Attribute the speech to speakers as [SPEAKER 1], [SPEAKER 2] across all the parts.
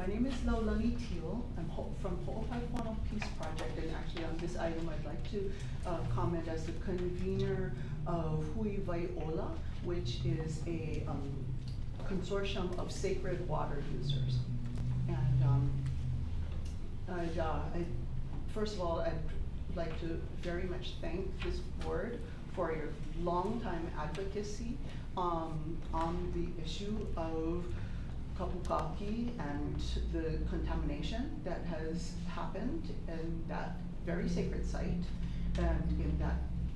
[SPEAKER 1] My name is Laulani Teal. I'm from Ho'opaepono Peace Project, and actually on this item I'd like to comment as the convener of Hui Vaiola, which is a consortium of sacred water users. And first of all, I'd like to very much thank this board for your long-time advocacy on the issue of Kapukaki and the contamination that has happened in that very sacred site and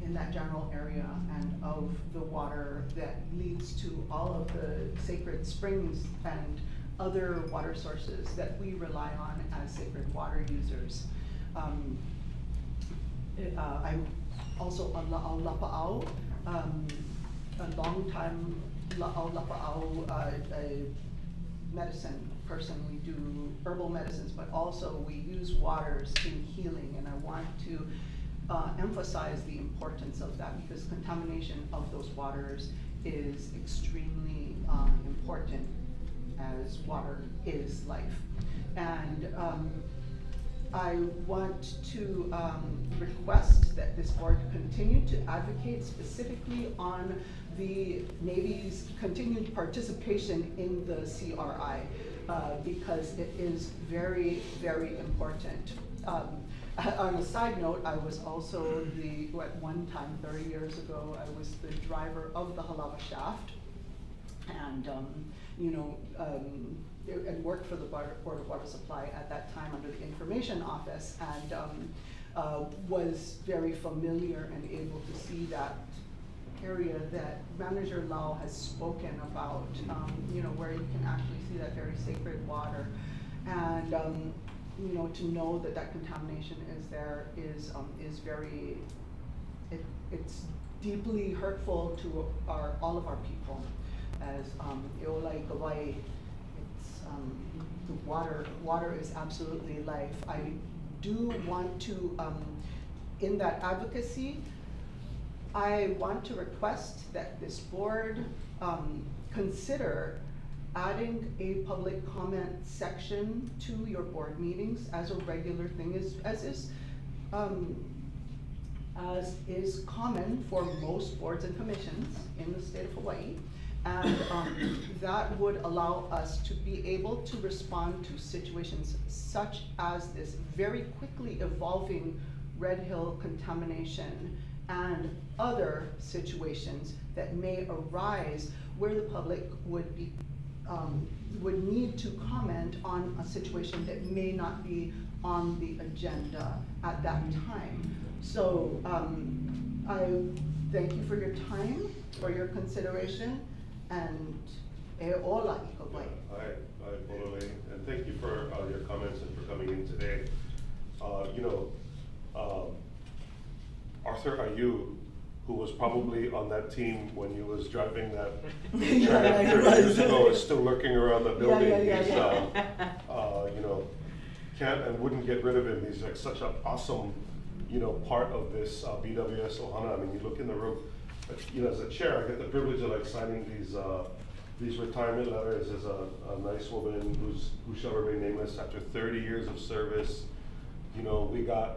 [SPEAKER 1] in that general area, and of the water that leads to all of the sacred springs and other water sources that we rely on as sacred water users. I'm also a La'au Lapa'au, a long time La'au Lapa'au medicine person. We do herbal medicines, but also we use waters in healing, and I want to emphasize the importance of that, because contamination of those waters is extremely important, as water is life. And I want to request that this board continue to advocate specifically on the Navy's continued participation in the CRI, because it is very, very important. On a side note, I was also at one time, 30 years ago, I was the driver of the Halawa Shaft, and and worked for the Board of Water Supply at that time under the Information Office, and was very familiar and able to see that area that Manager Lau has spoken about, where you can actually see that very sacred water. And to know that that contamination is there is very, it's deeply hurtful to all of our people. As Eolai Gawai, it's the water is absolutely life. I do want to, in that advocacy, I want to request that this board consider adding a public comment section to your board meetings as a regular thing, as is common for most boards and commissions in the state of Hawaii. And that would allow us to be able to respond to situations such as this very quickly evolving Red Hill contamination and other situations that may arise where the public would need to comment on a situation that may not be on the agenda at that time. So I thank you for your time, for your consideration, and e ola I
[SPEAKER 2] totally, and thank you for your comments and for coming in today. Arthur Ayu, who was probably on that team when you was driving that tractor 30 years ago, is still lurking around the building. Can't and wouldn't get rid of him. He's like such an awesome, part of this BWS Ohana. I mean, you look in the room, as a chair, I get the privilege of signing these retirement letters as a nice woman who shall remain nameless after 30 years of service. We got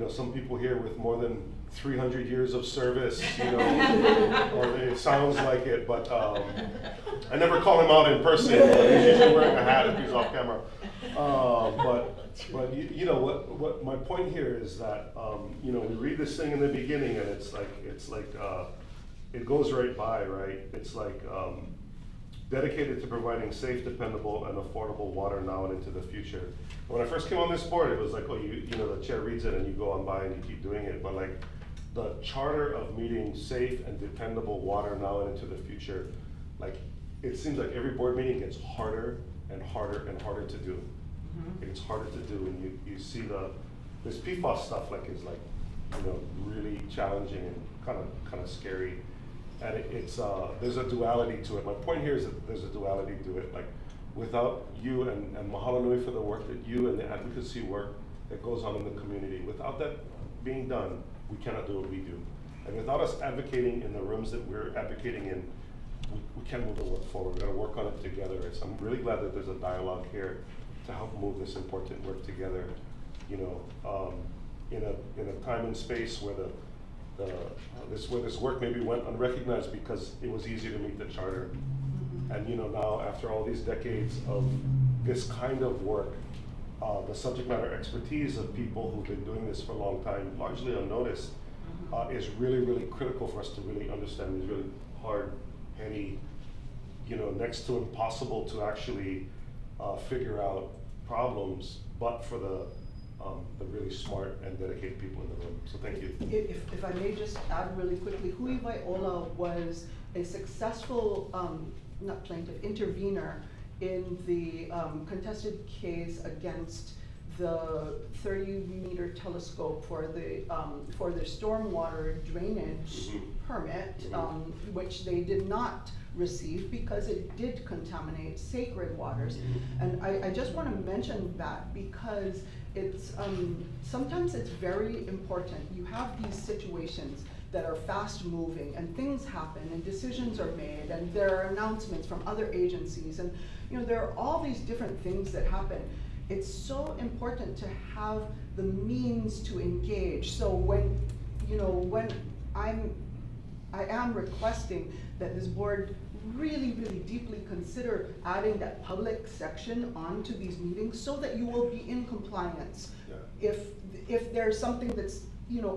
[SPEAKER 2] some people here with more than 300 years of service, or it sounds like it, but I never call him out in person. He's usually wearing a hat if he's off camera. But what my point here is that we read this thing in the beginning, and it's like it goes right by, right? It's like dedicated to providing safe, dependable, and affordable water now and into the future. When I first came on this board, it was like, the chair reads it and you go on by and you keep doing it. But the charter of meeting safe and dependable water now and into the future, it seems like every board meeting gets harder and harder and harder to do. Mm-hmm. It's harder to do, and you see this PFAS stuff is really challenging and kind of scary. And it's there's a duality to it. My point here is that there's a duality to it. Without you, and mahalo nui for the work that you and the advocacy work that goes on in the community, without that being done, we cannot do what we do. And without us advocating in the rooms that we're advocating in, we can move the work forward. We're gonna work on it together. I'm really glad that there's a dialogue here to help move this important work together. You know, in a time and space where this work maybe went unrecognized because it was easy to meet the charter. And you know, now after all these decades of this kind of work, the subject matter expertise of people who've been doing this for a long time, largely unnoticed, is really, really critical for us to really understand these really hard, heady, you know, next to impossible to actually figure out problems, but for the really smart and dedicated people in the room. So thank you.
[SPEAKER 1] If I may just add really quickly, Hui Viola was a successful, not plaintiff, intervener in the contested case against the 30-meter telescope for the stormwater drainage permit, which they did not receive because it did contaminate sacred waters. And I just want to mention that because it's sometimes it's very important. You have these situations that are fast moving and things happen and decisions are made and there are announcements from other agencies and you know there are all these different things that happen. It's so important to have the means to engage. So when I am requesting that this board really, really deeply consider adding that public section onto these meetings so that you will be in compliance. Yeah. If there's something that's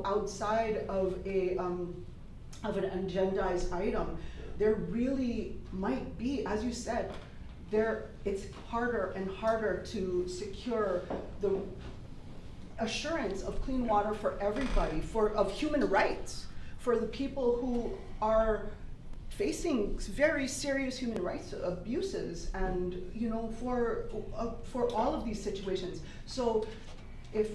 [SPEAKER 1] outside of an agendized item, there really might be, as you said, it's harder and harder to secure the assurance of clean water for everybody, of human rights, for the people who are facing very serious human rights abuses, and for all of these situations. So if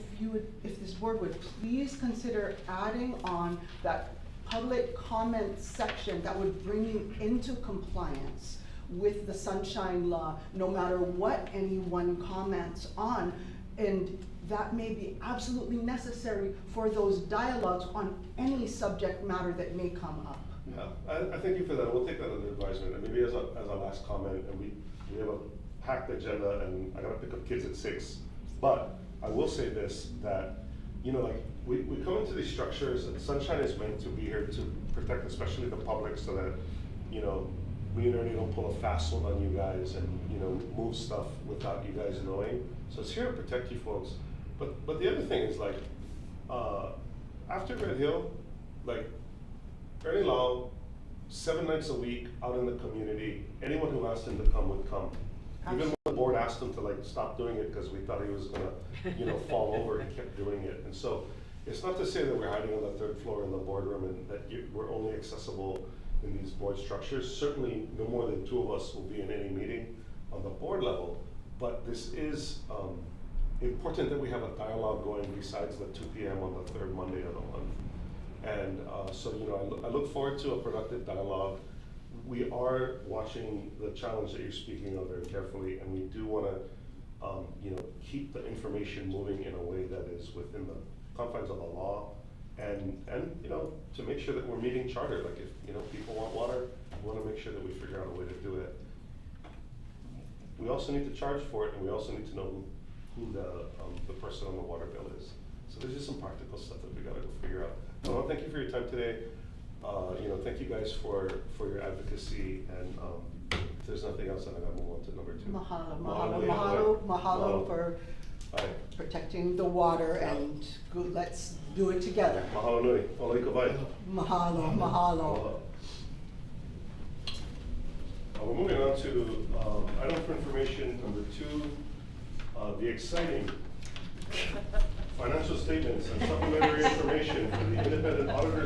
[SPEAKER 1] this board would please consider adding on that public comment section that would bring you into compliance with the Sunshine Law, no matter what anyone comments on, and that may be absolutely necessary for those dialogues on any subject matter that may come up.
[SPEAKER 2] Yeah, I thank you for that. We'll take that under advisement. And maybe as a last comment, and we have a packed agenda, and I gotta pick up kids at 6. But I will say this, that we come into these structures, and Sunshine is meant to be here to protect, especially the public, so that me and Ernie don't pull a fast one on you guys and move stuff without you guys knowing. So it's here to protect you folks. But the other thing is after Red Hill, Ernie Lau, 7 nights a week out in the community, anyone who asked him to come would come. Absolutely. Even when the board asked him to stop doing it because we thought he was gonna fall over, he kept doing it. And so it's not to say that we're hiding on the 3rd floor in the boardroom and that we're only accessible in these board structures. Certainly no more than 2 of us will be in any meeting on the board level, but this is important that we have a dialogue going besides the 2 p.m. on the 3rd Monday of the month. And so I look forward to a productive dialogue. We are watching the challenge that you're speaking of very carefully, and we do want to keep the information moving in a way that is within the confines of the law, and to make sure that we're meeting charter. Like if people want water, we want to make sure that we figure out a way to do it. We also need to charge for it, and we also need to know who the person on the water bill is. So there's just some practical stuff that we got to go figure out. I want to thank you for your time today. Thank you guys for your advocacy, and if there's nothing else, then I gotta move on to number 2.
[SPEAKER 1] Mahalo for protecting the water, and good, let's do it together.
[SPEAKER 2] Mahalo nui. Aloha kawai.
[SPEAKER 1] Mahalo.
[SPEAKER 2] We're moving on to item for information number 2, the exciting financial statements and supplementary information for the independent auditor